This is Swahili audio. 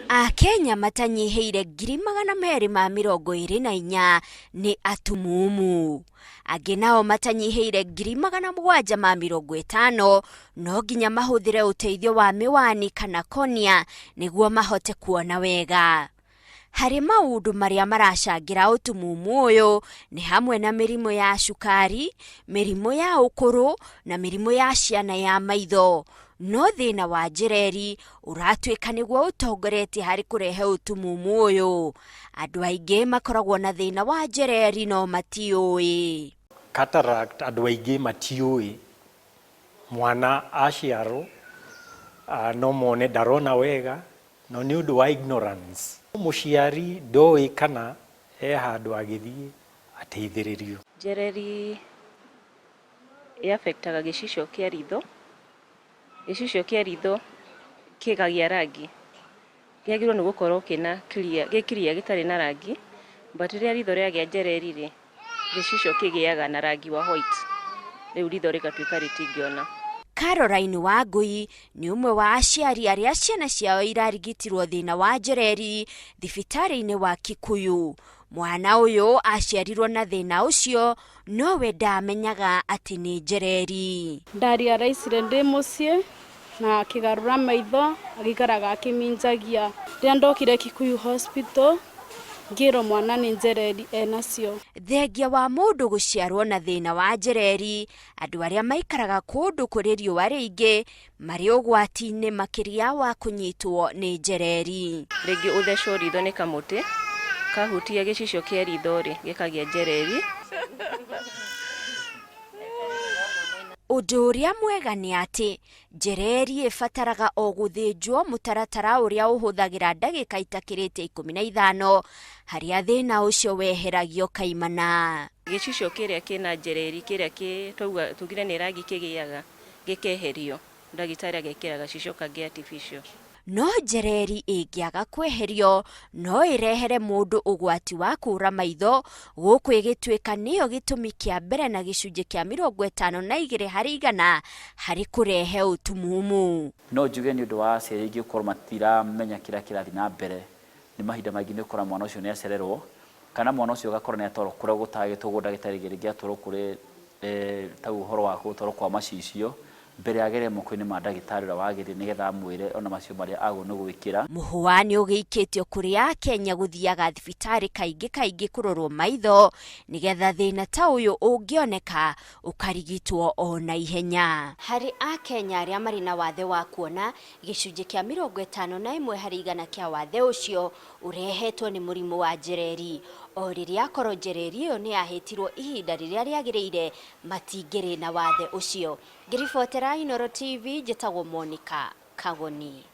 Akenya matanyiheire 224 ni atumumu. Angĩ nao matanyiheire 750 no nginya mahũthĩre ũteithio wa mĩwani kana konia nĩguo mahote kuona wega. Harĩ maũndũ marĩa maracangĩra ũtumumu ũyũ nĩ hamwe na mĩrimũ ya cukari, mĩrimũ ya ũkũrũ na mĩrimũ ya ciana ya maitho. No thĩna wa njĩreri ũratuĩka nĩguo ũtongoretie harĩ kũrehe ũtumumu ũyũ. Andũ aingĩ makoragwo na thĩna wa njĩreri no matiũĩ. Cataract andũ aingĩ matiũĩ. Mwana aciarwo no mone ndarona wega no nĩ ũndũ wa ignorance. Mũciari ndoĩ kana handũ agĩthiĩ ateithĩrĩrio. Njĩreri affectaga gĩcicio kĩa ritho. Gĩcicio kĩa ritho kĩgagĩa rangi. Kĩagĩrĩirwo nĩ gũkorwo gĩkiria gĩtarĩ na rangi, but rĩrĩa ritho rĩagĩa njĩreri rĩ, gĩcicio kĩgĩaga na rangi wa white. Rĩu ritho rĩgatuĩka rĩtingĩona. Caroline Wangui nĩ ũmwe wa aciari arĩa ciana ciao irarigitirwo thĩna wa njĩreri thibitarĩ-inĩ wa Kikuyu. Mwana ũyũ aciarirwo na thĩna ũcio no we ndamenyaga atĩ nĩ njĩreri. Ndariaraicire ndĩ mũciĩ na kĩgarũra maitho agĩikaraga akĩminjagia. Rĩrĩa ndokire Kikuyu Hospital ngĩrwo mwana nĩ njĩreri enacio. Thengia wa mũndũ gũciarwo na thĩna wa njĩreri, andũ arĩa maikaraga kũndũ kũrĩ riũa rĩingĩ marĩ ũgwati-inĩ makĩria wa kũnyitwo nĩ njĩreri. Rĩngĩ ũthecwo ritho nĩ kamũtĩ kahutia gĩcicio kĩa ritho rĩ gĩkagĩa njĩreri. Ũndũ ũrĩa mwega nĩ atĩ njĩreri ĩbataraga o gũthĩnjwo mũtaratara ũrĩa ũhũthagĩra ndagĩka itakĩrĩte 15 harĩa thĩna ũcio weheragio kaimana. Gĩcicio kĩrĩa kĩna njĩreri kĩrĩa tugire nĩ rangi kĩgĩaga gĩkeherio, ndagĩtarĩ agekĩra gacicio kangĩ artificial. No njĩreri ĩngĩaga kweherio no ĩrehere mũndũ ũgwati wa kũra maitho, gũkũ ĩgĩtuĩka nĩyo gĩtũmi kĩa mbere na gĩcunjĩ kĩa 52% harĩ kũrehe ũtumumu. No njuge nĩ ũndũ wa aciari aingĩ gũkorwo matiramenya kĩrĩa kĩrathiĩ na mbere. Nĩ mahinda maingĩ nĩ ũkora mwana ũcio nĩ acererwo kana mwana ũcio ũgakora nĩ atwarwo kũrĩa gũtagĩtwo ndagĩtarĩ rĩngĩ atwarwo kũrĩ ta ũhoro wa gũtwarwo kwa macicio mbere agere moko-inĩ ma ndagĩtarĩ ũrĩa wagĩrĩire nĩgetha amwĩre ona macio marĩa agwo nĩ gwĩkĩra. Mũhũa nĩ ũgĩikĩtio kũrĩ Akenya gũthiaga thibitarĩ kaingĩ kũrorwo maitho nĩgetha thĩna ta ũyũ ũngĩoneka ũkarigitwo o na ihenya. Harĩ Akenya arĩa marĩ na wathe wa kuona, gĩcunjĩ kĩa 51% kĩa wathe ũcio ũrehetwo nĩ mũrimũ wa njĩreri. O rĩrĩa akorwo njĩreri ĩyo nĩ yahĩtirwo ihinda rĩrĩa rĩagĩrĩire matingĩrĩ na wathe ũcio. Ngĩribotera Inooro TV njĩtagwo Monica Kagoni.